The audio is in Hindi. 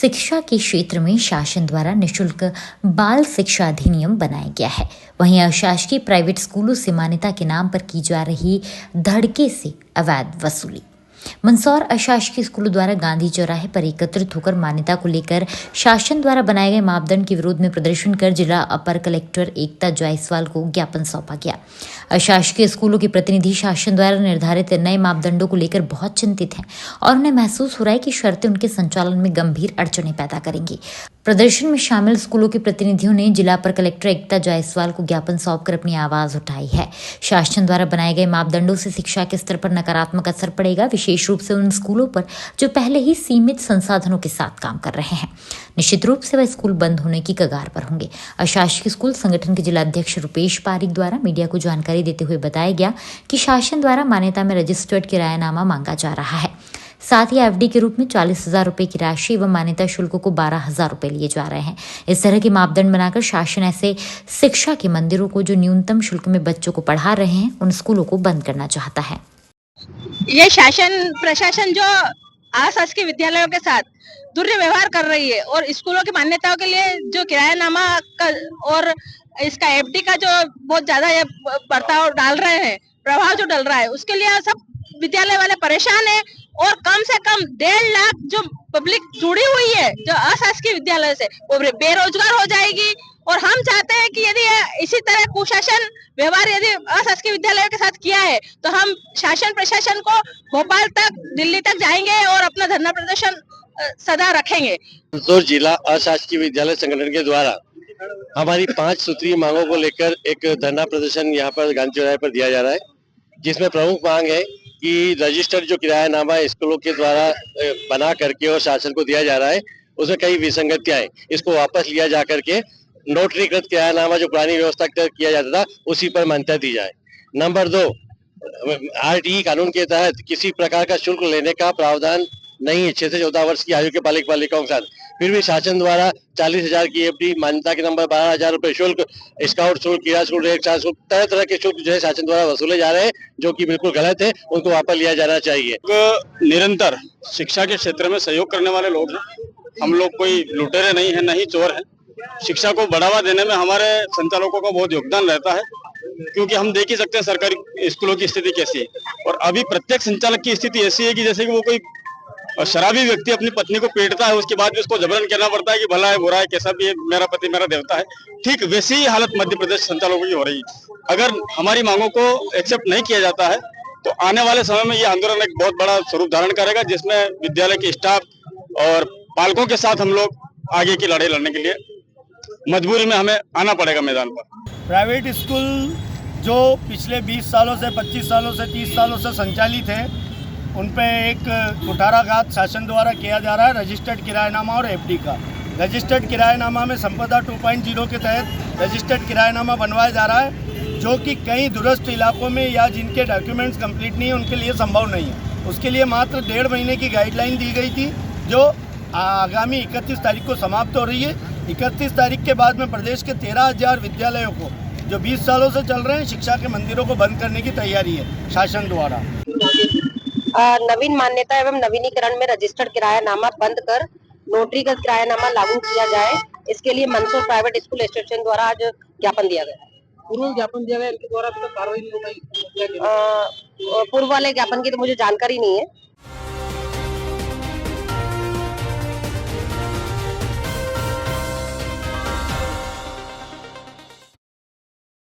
शिक्षा के क्षेत्र में शासन द्वारा निःशुल्क बाल शिक्षा अधिनियम बनाया गया है। वहीं अशासकीय प्राइवेट स्कूलों से मान्यता के नाम पर की जा रही धड़के से अवैध वसूली। मंदसौर अशासकीय स्कूलों द्वारा गांधी चौराहे पर एकत्रित होकर मान्यता को लेकर शासन द्वारा बनाए गए मापदंड के विरोध में प्रदर्शन कर जिला अपर कलेक्टर एकता जायसवाल को ज्ञापन सौंपा गया। अशासकीय स्कूलों के प्रतिनिधि शासन द्वारा निर्धारित नए मापदंडों को लेकर बहुत चिंतित हैं और उन्हें महसूस हो रहा है कि शर्तें उनके संचालन में गंभीर अड़चनें पैदा करेंगी। प्रदर्शन में शामिल स्कूलों के प्रतिनिधियों ने जिला अपर कलेक्टर एकता जायसवाल को ज्ञापन सौंपकर अपनी आवाज उठाई है। शासन द्वारा बनाए गए मापदंडों से शिक्षा के स्तर पर नकारात्मक असर पड़ेगा, विशेष रूप से उन स्कूलों पर जो पहले ही सीमित संसाधनों के साथ काम कर रहे हैं। निश्चित रूप से वह स्कूल बंद होने की कगार पर होंगे। अशासकीय स्कूल संगठन के जिला अध्यक्ष रुपेश पारिक द्वारा मीडिया को जानकारी देते हुए बताया गया कि शासन द्वारा मान्यता में रजिस्टर्ड किरायानामा मांगा जा रहा है। साथ ही एफडी के रूप में 40,000 रुपए की राशि एवं मान्यता शुल्क को 12,000 रुपए लिए जा रहे हैं। इस तरह के मापदंड बनाकर शासन ऐसे शिक्षा के मंदिरों को जो न्यूनतम शुल्क में बच्चों को पढ़ा रहे हैं उन स्कूलों को बंद करना चाहता है। ये शासन प्रशासन जो अशासकीय विद्यालयों के साथ दुर्व्यवहार कर रही है और स्कूलों की मान्यताओं के लिए जो किरायानामा का और इसका एफडी का जो बहुत ज्यादा ये बर्ताव डाल रहे हैं, प्रभाव जो डल रहा है, उसके लिए सब विद्यालय वाले परेशान है। और कम से कम 1.5 लाख जो पब्लिक जुड़ी हुई है जो अशासकीय विद्यालय से, वो बेरोजगार हो जाएगी। और हम चाहते हैं कि यदि इसी तरह कुशासन व्यवहार यदि अशासकीय विद्यालयों के साथ किया है तो हम शासन प्रशासन को भोपाल तक, दिल्ली तक जाएंगे और अपना धरना प्रदर्शन सदा रखेंगे। मंदसौर जिला अशासकीय विद्यालय संगठन के द्वारा हमारी 5 सूत्रीय मांगों को लेकर एक धरना प्रदर्शन यहाँ पर गांधी चौराहे पर दिया जा रहा है, जिसमें प्रमुख मांग है कि रजिस्टर्ड जो किरायानामा स्कूलों के द्वारा बना करके और शासन को दिया जा रहा है उसमें कई विसंगतियां हैं। इसको वापस लिया जा करके नोटरीकृत किरायानामा जो पुरानी व्यवस्था किया जाता था उसी पर मान्यता दी जाए। नंबर 2, आरटीई कानून के तहत किसी प्रकार का शुल्क लेने का प्रावधान नहीं है 6 से 14 वर्ष की आयु के बालिक बालिकाओं के साथ। फिर भी शासन द्वारा 40,000 की एफडी, मान्यता के नंबर 12,000 रुपए शुल्क, स्काउट शुल्क, क्रीड़ा शुल्क, रेल शुल्क, तरह तरह के शुल्क जो है शासन द्वारा वसूले जा रहे हैं, जो कि बिल्कुल गलत है। उनको वापस लिया जाना चाहिए। निरंतर शिक्षा के क्षेत्र में सहयोग करने वाले लोग हैं। हम लोग कोई लुटेरे नहीं है, नहीं चोर है। शिक्षा को बढ़ावा देने में हमारे संचालकों का बहुत योगदान रहता है, क्योंकि हम देख ही सकते हैं सरकारी स्कूलों की स्थिति कैसी है। और अभी प्रत्येक संचालक की स्थिति ऐसी है कि जैसे कि वो कोई शराबी व्यक्ति अपनी पत्नी को पीटता है, उसके बाद भी उसको जबरन कहना पड़ता है कि भला है बुरा है कैसा भी है, मेरा पति मेरा देवता है। ठीक वैसी ही हालत मध्य प्रदेश संचालकों की हो रही है। अगर हमारी मांगों को एक्सेप्ट नहीं किया जाता है तो आने वाले समय में ये आंदोलन एक बहुत बड़ा स्वरूप धारण करेगा, जिसमें विद्यालय के स्टाफ और पालकों के साथ हम लोग आगे की लड़ाई लड़ने के लिए मजबूरी में हमें आना पड़ेगा मैदान पर। प्राइवेट स्कूल जो पिछले 20 सालों से, 25 सालों से, 30 सालों से संचालित है, उन पे एक कुठाराघात शासन द्वारा किया जा रहा है रजिस्टर्ड किरायानामा और एफडी का। रजिस्टर्ड किरायानामा में संपदा 2.0 के तहत रजिस्टर्ड किरायानामा बनवाया जा रहा है, जो कि कई दूरस्थ इलाकों में या जिनके डॉक्यूमेंट्स कंप्लीट नहीं है उनके लिए संभव नहीं है। उसके लिए मात्र 1.5 महीने की गाइडलाइन दी गई थी, जो आगामी 31 तारीख को समाप्त हो रही है। 31 तारीख के बाद में प्रदेश के 13,000 विद्यालयों को जो 20 सालों से चल रहे हैं शिक्षा के मंदिरों को बंद करने की तैयारी है शासन द्वारा। नवीन मान्यता एवं नवीनीकरण में रजिस्टर्ड किरायानामा बंद कर नोटरीकृत किरायानामा लागू किया जाए, इसके लिए मंदसौर प्राइवेट स्कूल एसोसिएशन द्वारा आज ज्ञापन दिया गया। पूर्व ज्ञापन दिया गया, इनके द्वारा अभी तक कार्रवाई नहीं हो पाई। पूर्व वाले ज्ञापन की तो मुझे जानकारी नहीं है,